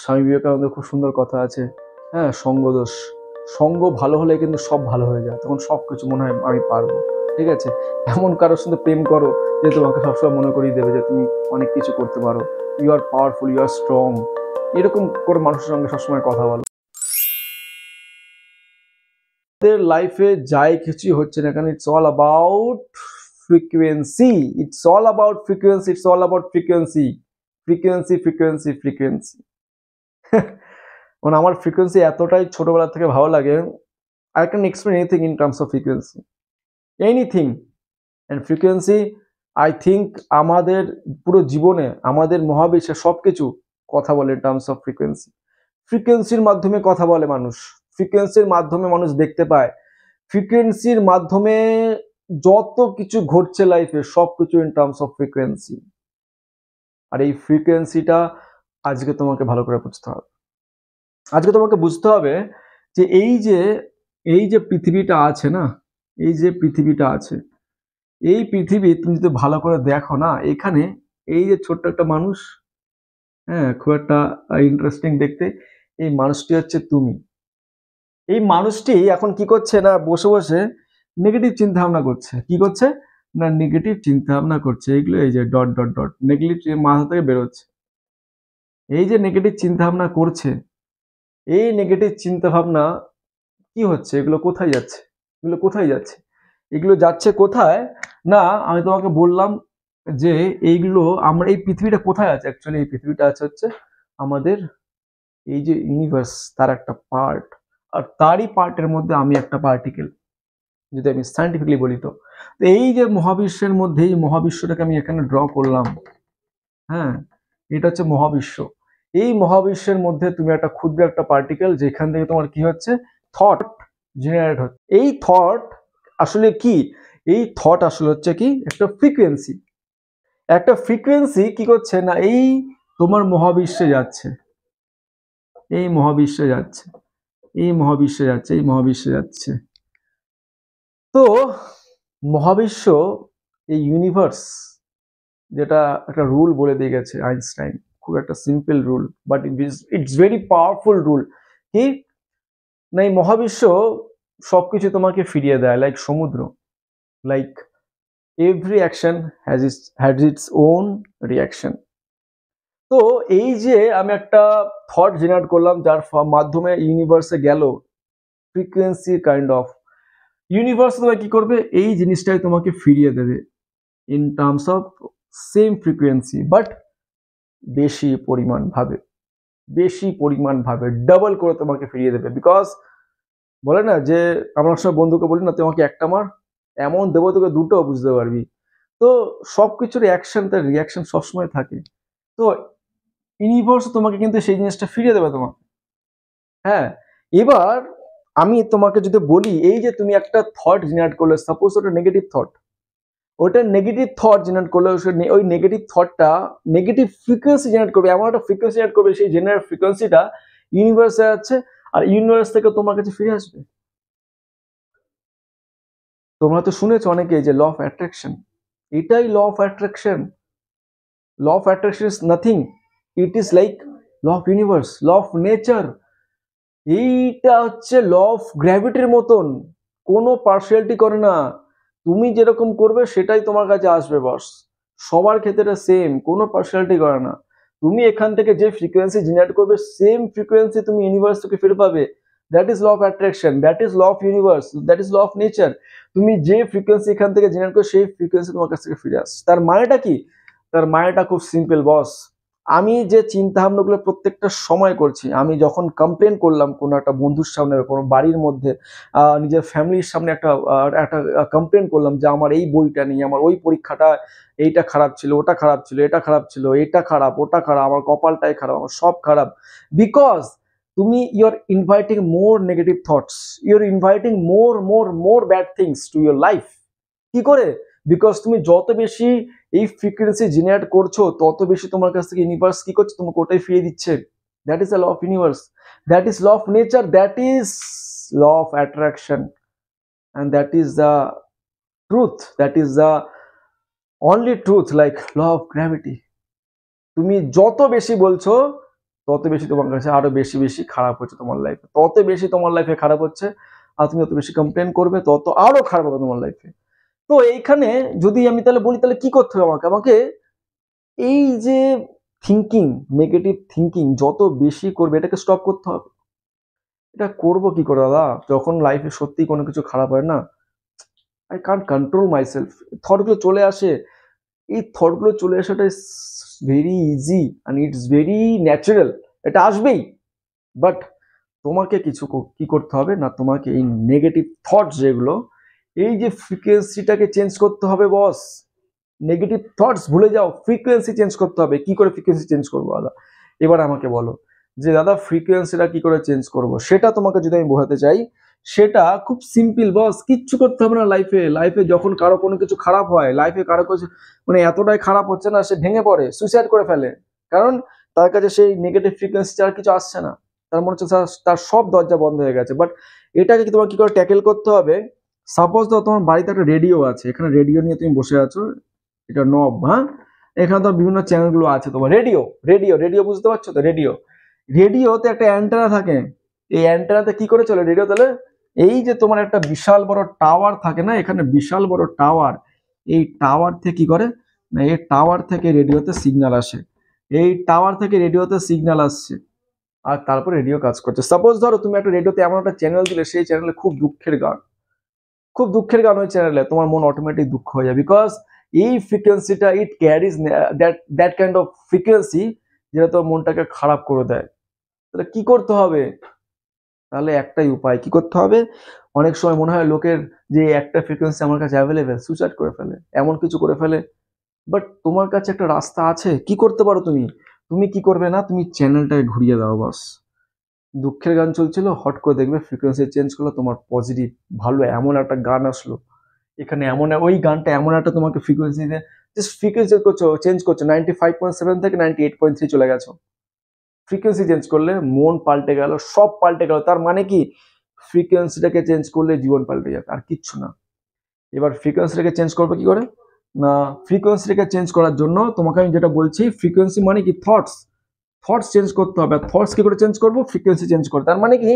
স্বামী বিবেকানন্দের খুব সুন্দর কথা আছে, হ্যাঁ, সঙ্গদোষ। সঙ্গ ভালো হলে কিন্তু সব ভালো হয়ে যায়, তখন সব কিছু মনে হয় আমি পারবো। ঠিক আছে, এমন কারোর সাথে প্রেম করো যে তোমাকে সবসময় মনে করিয়ে দেবে যে তুমি অনেক কিছু করতে পারো, you are powerful, you are strong. এরকম করে মানুষের সঙ্গে সবসময় কথা বলো। লাইফে যাই কিছু হচ্ছে না কেন, it's all about frequency, it's all about frequency, it's all about frequency, frequency, frequency, frequency. মানে আমার ফ্রিকোয়েন্সি এতটাই ছোটবেলা থেকে ভালো লাগে, I can explain anything in terms of frequency, anything. And frequency, I think আমাদের পুরো জীবনে, আমাদের মহাবিশ্বে সবকিছু কথা বলে ইন টার্মস অফ ফ্রিকোয়েন্সি। ফ্রিকোয়েন্সির মাধ্যমে কথা বলে মানুষ, ফ্রিকোয়েন্সির মাধ্যমে মানুষ দেখতে পায়, ফ্রিকোয়েন্সির মাধ্যমে যত কিছু ঘটছে লাইফে সবকিছু ইন টার্মস অফ ফ্রিকোয়েন্সি। আর এই ফ্রিকোয়েন্সিটা আজকে তোমাকে ভালো করে বুঝতে হবে। আজকে তোমাকে বুঝতে হবে যে এই যে পৃথিবীটা আছে না, এই যে পৃথিবীটা আছে, এই পৃথিবী তুমি যদি ভালো করে দেখো না, এখানে এই যে ছোট্ট একটা মানুষ, হ্যাঁ, খুব একটা ইন্টারেস্টিং দেখতে, এই মানুষটি হচ্ছে তুমি। এই মানুষটি এখন কি করছে না, বসে বসে নেগেটিভ চিন্তা ভাবনা করছে। কি করছে না, নেগেটিভ চিন্তা ভাবনা করছে। এইগুলো এই যে ডট ডট ডট নেগেটিভ মাথা থেকে বেরোচ্ছে। এই যে নেগেটিভ চিন্তা ভাবনা করছে, এই নেগেটিভ চিন্তা ভাবনা কি হচ্ছে, এগুলো কোথায় যাচ্ছে, এগুলো কোথায় যাচ্ছে, এগুলো যাচ্ছে কোথায় না, আমি তোমাকে বললাম যে এইগুলো, আমরা এই পৃথিবীটা কোথায় আছে, অ্যাকচুয়ালি এই পৃথিবীটা আছে হচ্ছে আমাদের এই যে ইউনিভার্স, তার একটা পার্ট, আর তারই পার্টের মধ্যে আমি একটা পার্টিকেল, যদি আমি সায়েন্টিফিকলি বলি তো। এই যে মহাবিশ্বের মধ্যে, এই মহাবিশ্বটাকে আমি এখানে ড্র করলাম, হ্যাঁ, এটা হচ্ছে মহাবিশ্ব। এই মহাবিশ্বের মধ্যে তুমি একটা ক্ষুদ্র একটা পার্টিকেল, যেখান থেকে তোমার কি হচ্ছে, থট জেনারেট হচ্ছে। এই থট আসলে কি, এই থট আসলে হচ্ছে কি একটা ফ্রিকোয়েন্সি। একটা ফ্রিকোয়েন্সি কি করছে না, এই তোমার মহাবিশ্বে যাচ্ছে, এই মহাবিশ্বে যাচ্ছে, এই মহাবিশ্বে যাচ্ছে, এই মহাবিশ্বে যাচ্ছে। তো মহাবিশ্ব, এই ইউনিভার্স, যেটা একটা রুল বলে দিয়ে গেছে আইনস্টাইন, খুব একটা simple rule, but it's very powerful rule. কি না, এই মহাবিশ্ব সবকিছু তোমাকে ফিরিয়ে দেয়, লাইক সমুদ্র, like every action has its own reaction. তো এই যে আমি একটা থট জেনারেট করলাম, যার মাধ্যমে ইউনিভার্সে গেল ফ্রিকোয়েন্সি কাইন্ড অফ, ইউনিভার্স তোমাকে কি করবে, এই জিনিসটাই তোমাকে ফিরিয়ে দেবে in terms of same frequency, but বেশি পরিমাণ ভাবে, বেশি পরিমাণ ভাবে ডাবল করে তোমাকে ফিরিয়ে দেবে। বিকজ বলে না যে, আমার সব বন্ধুকে বলি না, তোমাকে একটা মার, এমন দেবো তোকে দুটো, বুঝতে পারবি। তো সবকিছুর অ্যাকশন, তার রিয়াকশন সবসময় থাকে। তো ইউনিভার্স তোমাকে কিন্তু সেই জিনিসটা ফিরিয়ে দেবে তোমাকে। হ্যাঁ, এবার আমি তোমাকে যদি বলি, এই যে তুমি একটা থট জেনারেট করলে, সাপোজ ওটা নেগেটিভ থট, ওটা নেগেটিভ থট জেনারেট করলে, ওই নেগেটিভ থটটা নেগেটিভ ফ্রিকোয়েন্সি জেনারেট করবে, এমন একটা ফ্রিকোয়েন্সি জেনারেট করবে, সেই জেনারেট ফ্রিকোয়েন্সিটা ইউনিভার্সে আছে, আর ইউনিভার্স থেকে তোমার কাছে ফিরে আসবে। তোমরা তো শুনেছো অনেকে যে ল অফ অ্যাট্রাকশন, এটাই law of attraction. Law of attraction is nothing, it is like law of universe, law of nature. এইটা হচ্ছে ল অফ গ্র্যাভিটির মতন, কোনো পার্সিয়ালিটি করে না। তুমি যেরকম করবে সেটাই তোমার কাছে আসবে বস, সবার ক্ষেত্রে সেম, কোনো পার্সিয়ালিটি করে না। তুমি এখান থেকে যে ফ্রিকোয়েন্সি জেনারেট করবে, সেম ফ্রিকোয়েন্সি তুমি ইউনিভার্স থেকে ফিরে পাবে। That is law of attraction, that is law of universe, that is law of nature. তুমি যে ফ্রিকোয়েন্সি এখান থেকে জেনারেট করবে, সেই ফ্রিকোয়েন্সি তোমার কাছ থেকে ফিরে আসে। তার মানেটা কি, তার মানেটা খুব সিম্পল বস। আমি যে চিন্তা ভাবনাগুলো প্রত্যেকটা সময় করছি, আমি যখন কমপ্লেন করলাম কোনো একটা বন্ধুর সামনে, কোনো বাড়ির মধ্যে, নিজের ফ্যামিলির সামনে একটা একটা কমপ্লেন করলাম যে আমার এই বইটা নেই, আমার ওই পরীক্ষাটা এইটা খারাপ ছিল, ওটা খারাপ ছিল, এটা খারাপ ছিল, এটা খারাপ, ওটা খারাপ, আমার কপালটাই খারাপ, আমার সব খারাপ। বিকজ তুমি your inviting more negative thoughts, your inviting more bad things to your life. কি করে? বিকজ তুমি যত বেশি এই ফ্রিকোয়েন্সি জেনারেট করছো, তত বেশি তোমার কাছ থেকে ইউনিভার্স কি করছে, তোমাকে ওটাই ফিরিয়ে দিচ্ছে। That is the law of universe, that is law of nature, that is law of attraction, and that is the truth, that is the only truth, like law of gravity. তুমি যত বেশি বলছো, তত বেশি তোমার কাছে আরো বেশি বেশি খারাপ হচ্ছে তোমার লাইফে, তত বেশি তোমার লাইফে খারাপ হচ্ছে, আর তুমি তত বেশি কমপ্লেন করবে, তত আরো খারাপ হবে তোমার লাইফে। তো এইখানে যদি আমি তাহলে বলি, তাহলে কি করতে হবে আমাকে? আমাকে এই যে থিঙ্কিং, নেগেটিভ থিঙ্কিং যত বেশি করবে এটাকে স্টপ করতে হবে। এটা করবো কি করে দাদা? যখন লাইফে সত্যি কোনো কিছু খারাপ হয় না, I can't control myself, থটগুলো চলে আসে। এই থটগুলো চলে আসাটা is very easy and it's very natural, এটা আসবেই। বাট তোমাকে কিছু কি করতে হবে না, তোমাকে এই নেগেটিভ থটস যেগুলো, এই যে ফ্রিকোয়েন্সিটাকে চেঞ্জ করতে হবে বস। নেগেটিভ থটস ভুলে যাও, ফ্রিকোয়েন্সি চেঞ্জ করতে হবে। কি করে ফ্রিকোয়েন্সি চেঞ্জ করবো দাদা? এবার আমাকে বলো যে দাদা ফ্রিকোয়েন্সিটা কি করে চেঞ্জ করব, সেটা তোমাকে যদি আমি বোঝাতে চাই, সেটা খুব সিম্পল বস, কিচ্ছু করতে হবে না লাইফে। লাইফে যখন কারো কোনো কিছু খারাপ হয়, লাইফে কারো কিছু মানে এতটাই খারাপ হচ্ছে না, সে ভেঙে পড়ে, সুইসাইড করে ফেলে, কারণ তার কাছে সেই নেগেটিভ ফ্রিকোয়েন্সি আর কিছু আসছে না, তার মনে হচ্ছে তার সব দরজা বন্ধ হয়ে গেছে। বাট এটাকে তোমার কি করে ট্যাকেল করতে হবে? সাপোজ ধরো তোমার বাড়িতে একটা রেডিও আছে, এখানে রেডিও নিয়ে তুমি বসে আছো, এটা নব, হ্যাঁ, এখানে তো বিভিন্ন চ্যানেলগুলো আছে তোমার। রেডিও রেডিও রেডিও বুঝতে পারছো তো? রেডিও, রেডিওতে একটা অ্যান্টেনা থাকে, এই অ্যান্টেনাতে কি করে চলে রেডিও? তাহলে এই যে তোমার একটা বিশাল বড় টাওয়ার থাকে না, এখানে বিশাল বড় টাওয়ার, এই টাওয়ার থেকে কি করে না, এই টাওয়ার থেকে রেডিওতে সিগন্যাল আসে, এই টাওয়ার থেকে রেডিওতে সিগন্যাল আসছে, আর তারপর রেডিও কাজ করছে। সাপোজ ধরো তুমি একটা রেডিওতে এমন একটা চ্যানেল দিলে, সেই চ্যানেলে খুব দুঃখের গান, খুব দুঃখের গান ওই চ্যানেলে, তোমার মন অটোমেটিক দুঃখ হয়ে যায়, বিকজ এই ফ্রিকোয়েন্সিটা it carries that kind of frequency, যেটা তোর মনটাকে খারাপ করে দেয়। তাহলে কি করতে হবে? তাহলে একটাই উপায়, কি করতে হবে? অনেক সময় মনে হয় লোকের যে একটা ফ্রিকোয়েন্সি আমার কাছে অ্যাভেলেবেল, সুইসাইড করে ফেলে, এমন কিছু করে ফেলে। বাট তোমার কাছে একটা রাস্তা আছে, কি করতে পারো তুমি? তুমি কি করবে না, তুমি চ্যানেলটাকে ঘুরিয়ে দাও বাস। দুঃখের গান চলছিল, হট করে দেখবে ফ্রিকোয়েন্সি চেঞ্জ করলো, তোমার পজিটিভ ভালো এমন একটা গান আসলো, এখানে এমন ওই গানটা এমন একটা তোমাকে ফ্রিকোয়েন্সিতে জাস্ট ফ্রিকোয়েন্সি করছো, চেঞ্জ করছো, 95.7 থেকে 98.3 চলে গেছো। ফ্রিকোয়েন্সি চেঞ্জ করলে মন পাল্টে গেল, সব পাল্টে গেল। তার মানে কি? ফ্রিকোয়েন্সিটাকে চেঞ্জ করলে জীবন পাল্টে যাবে, আর কিচ্ছু না। এবার ফ্রিকোয়েন্সিটাকে চেঞ্জ করবে কি করে না, ফ্রিকোয়েন্সিটাকে চেঞ্জ করার জন্য তোমাকে আমি যেটা বলছি, ফ্রিকোয়েন্সি মানে কি? থটস, থটস চেঞ্জ করতে হবে। থটস কি করে চেঞ্জ করবো? ফ্রিকোয়েন্সি চেঞ্জ করে। তার মানে কি,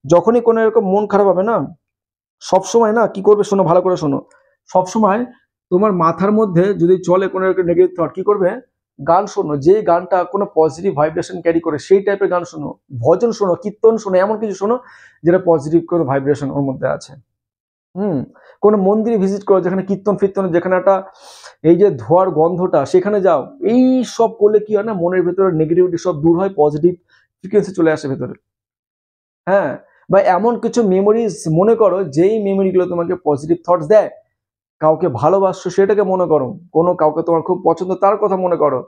যখনই কোনো এরকম মন খারাপ হবে না, সবসময় না কি করবে শোনো, ভালো করে শোনো, সবসময় তোমার মাথার মধ্যে যদি চলে কোনো একটা নেগেটিভ থট, কি করবে? গান শোনো, যে গানটা কোনো পজিটিভ ভাইব্রেশন ক্যারি করে, সেই টাইপের গান শোনো, ভজন শোনো, কীর্তন শোনো, এমন কিছু শোনো যেটা পজিটিভ কোনো ভাইব্রেশন ওর মধ্যে আছে। হুম, কোনো মন্দিরে ভিজিট করো, যেখানে কীর্তন ফির্তন, যেখানে একটা এই যে ধোয়ার গন্ধটা, সেখানে যাও। এই সব করলে কি হয় না, মনের ভেতরে নেগেটিভিটি সব দূর হয়, পজিটিভ ফ্রিকোয়েন্সি চলে আসে ভেতরে। হ্যাঁ, বা এমন কিছু মেমোরিজ মনে করো, যেই মেমোরিগুলো তোমাকে পজিটিভ থটস দেয়। কাউকে ভালোবাসছো, সেটাকে মনে করো, কোনো কাউকে তোমার খুব পছন্দ, তার কথা মনে করো,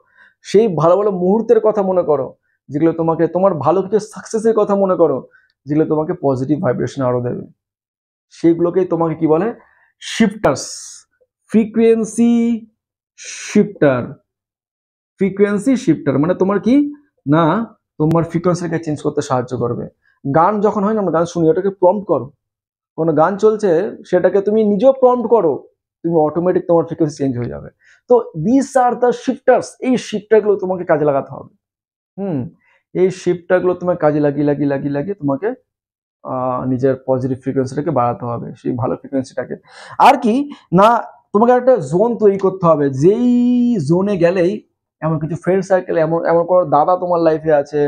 সেই ভালো ভালো মুহূর্তের কথা মনে করো, যেগুলো তোমাকে তোমার ভালো কিছু সাকসেসের কথা মনে করো, যেগুলো তোমাকে পজিটিভ ভাইব্রেশন আরো দেবে। সেইগুলোকেই তোমাকে কি বলে? শিফটার্স, ফ্রিকোয়েন্সি শিফটার। ফ্রিকোয়েন্সি শিফটার মানে তোমার কি না, তোমার ফ্রিকোয়েন্সিকে চেঞ্জ করতে সাহায্য করবে। গান যখন হয় না, আমরা গান শুনি, ওটাকে প্রম্পট করো। কোনো গান চলছে, সেটাকে তুমি নিজেও প্রম্পট করো, তুমি অটোমেটিক তোমার ফ্রিকোয়েন্সি চেঞ্জ হয়ে যাবে। তো দিস আর দ্য শিফটার্স, এই শিফটারগুলো তোমাকে কাজে লাগাতে হবে। হুম, এই শিফটারগুলো তোমাকে কাজে লাগিয়ে লাগিয়ে লাগিয়ে লাগিয়ে তোমাকে নিজের পজিটিভ ফ্রিকোয়েন্সিটাকে বাড়াতে হবে, সেই ভালো ফ্রিকোয়েন্সিটাকে। আর কি না, তোমাকে একটা জোন তৈরি করতে হবে, যেই জোনে গেলেই এমন কিছু ফ্রেন্ড সার্কেল, এমন এমন কোনো দাদা তোমার লাইফে আছে,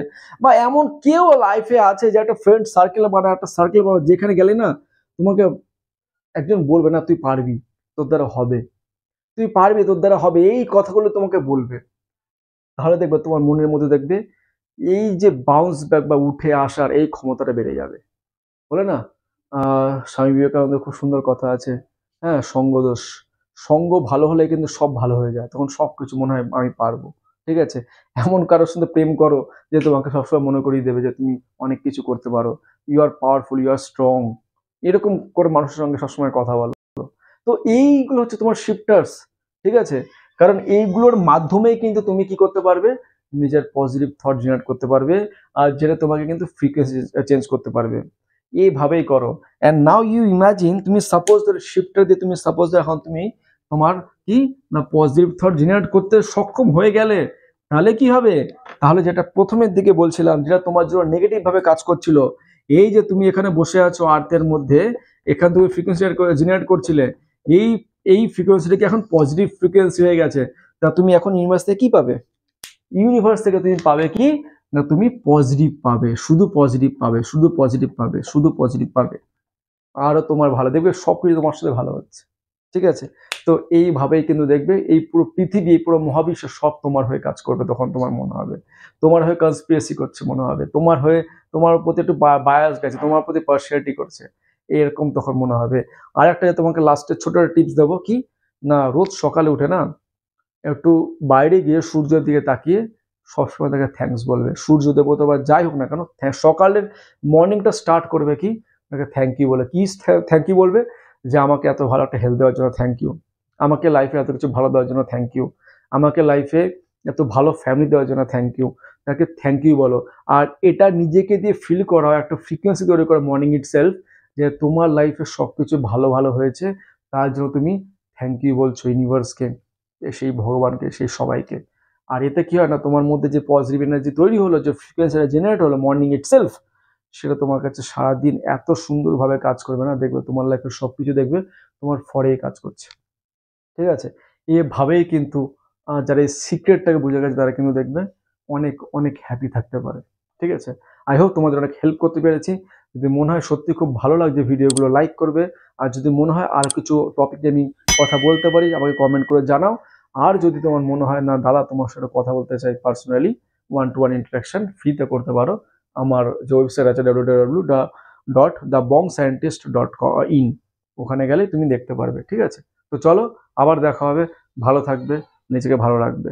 বা এমন কেউ লাইফে আছে যে একটা ফ্রেন্ড সার্কেল বানা, একটা সার্কেল বানা, যেখানে গেলে না তোমাকে একজন বলবে না তুই পারবি, তোর দ্বারা হবে, তুই পারবি, তোর দ্বারা হবে, এই কথাগুলো তোমাকে বলবে। তাহলে দেখবে তোমার মনের মধ্যে দেখবে এই যে বাউন্স ব্যাক বা উঠে আসার এই ক্ষমতাটা বেড়ে যাবে। বলে না, স্বামী বিবেকানন্দের খুব সুন্দর কথা আছে, হ্যাঁ, সঙ্গ দোষ, সঙ্গ ভালো হলে কিন্তু সব ভালো হয়ে যায়, তখন সবকিছু মনে হয় আমি পারবো। ঠিক আছে, এমন কারোর সাথে প্রেম করো যে তোমাকে সবসময় মনে করিয়ে দেবে যে তুমি অনেক কিছু করতে পারো, you are powerful, you are strong, এরকম করে মানুষের সঙ্গে সবসময় কথা বলো। তো এইগুলো হচ্ছে তোমার শিফটার্স। ঠিক আছে, কারণ এইগুলোর মাধ্যমেই কিন্তু তুমি কি করতে পারবে, নিজের পজিটিভ থট জেনারেট করতে পারবে, আর যেটা তোমাকে কিন্তু ফ্রিকোয়েন্সি চেঞ্জ করতে পারবে। এইভাবেই করো। অ্যান্ড নাও ইউ ইমাজিন, তুমি সাপোজ ধরো শিফটার দিয়ে তুমি সাপোজ এখন তুমি তোমার কি না পজিটিভ থট জেনারেট করতে সক্ষম হয়ে গেলে, তাহলে কি হবে, তাহলে যেটা প্রথমের দিকে বলছিলাম, যেটা তোমার জন্য নেগেটিভ ভাবে কাজ করছিল, এই যে তুমি এখানে বসে আছো আর্থের মধ্যে, এখান তুমি ফ্রিকোয়েন্সি জেনারেট করছিলে, এই এই ফ্রিকোয়েন্সিটা কি এখন পজিটিভ ফ্রিকোয়েন্সি হয়ে গেছে। তা তুমি এখন ইউনিভার্স থেকে কি পাবে, ইউনিভার্স থেকে তুমি পাবে কি, না তুমি পজিটিভ পাবে, শুধু পজিটিভ পাবে, শুধু পজিটিভ পাবে, শুধু পজিটিভ পাবে। আরো তোমার ভালো দেখবে, সবকিছু তোমার সাথে ভালো হচ্ছে। ঠিক আছে, তো এইভাবেই কিন্তু দেখবে এই পুরো পৃথিবী, এই পুরো মহাবিশ্ব সব তোমার হয়ে কাজ করবে। তখন তোমার মনে হবে তোমার হয়ে কনস্পিরেসি করছে, মনে হবে তোমার হয়ে, তোমার প্রতি একটু বায়াস গেছে, তোমার প্রতি পার্সিয়ালিটি করছে, এরকম তখন মনে হবে। আর একটা তোমাকে লাস্টে ছোট টিপস দেবো কি, না রোজ সকালে উঠে না একটু বাইরে গিয়ে সূর্যের দিকে তাকিয়ে সবসময় তাকে থ্যাঙ্কস বলবে, সূর্য দেবতা বা যাই হোক না কেন, সকালের মর্নিংটা স্টার্ট করবে কি, তাকে থ্যাংক ইউ বলে। কি থ্যাংক ইউ বলবে, যে আমাকে এত ভালো একটা হেলথ দেওয়ার জন্য থ্যাংক ইউ, আমাকে লাইফে এত কিছু ভালো দেওয়ার জন্য থ্যাংক ইউ, আমাকে লাইফে এত ভালো ফ্যামিলি দেওয়ার জন্য থ্যাংক ইউ, তাকে থ্যাংক ইউ বলো। আর এটা নিজেকে দিয়ে ফিল করা, একটা ফ্রিকোয়েন্সি তৈরি করে মর্নিং ইট সেলফ, যে তোমার লাইফে সব কিছু ভালো ভালো হয়েছে, তার জন্য তুমি থ্যাংক ইউ বলছো ইউনিভার্সকে, সেই ভগবানকে, সেই সবাইকে। আর এতে কি হয় না, তোমার মধ্যে যে পজিটিভ এনার্জি তৈরি হলো, যে ফ্রিকোয়েন্সিটা জেনারেট হলো মর্নিং ইটসেলফ, সেটা তোমার কাছে সারাদিন এত সুন্দরভাবে কাজ করবে না, দেখবে তোমার লাইফের সবকিছু দেখবে তোমার ফরেই কাজ করছে। ঠিক আছে, এভাবেই কিন্তু যারা এই সিক্রেটটাকে বুঝে গেছে, তারা কিন্তু দেখবে অনেক অনেক হ্যাপি থাকতে পারে। ঠিক আছে, আই হোপ তোমাদের অনেক হেল্প করতে পেরেছি। যদি মনে হয় সত্যি খুব ভালো লাগছে ভিডিওগুলো, লাইক করবে। আর যদি মনে হয় আর কিছু টপিক নিয়ে আমি কথা বলতে পারি, আমাকে কমেন্ট করে জানাও। আর যদি তোমার মনে হয় না দাদা তোমার সাথে কথা বলতে চাই পার্সোনালি, 1-to-1 ইন্টারাকশন ফ্রিতে করতে পারো। আমার যে ওয়েবসাইট আছে www.thebonkscientist.in, ওখানে গেলে তুমি দেখতে পারবে। ঠিক আছে, তো চলো আবার দেখা হবে। ভালো থাকবে, নিজেকে ভালো রাখবে।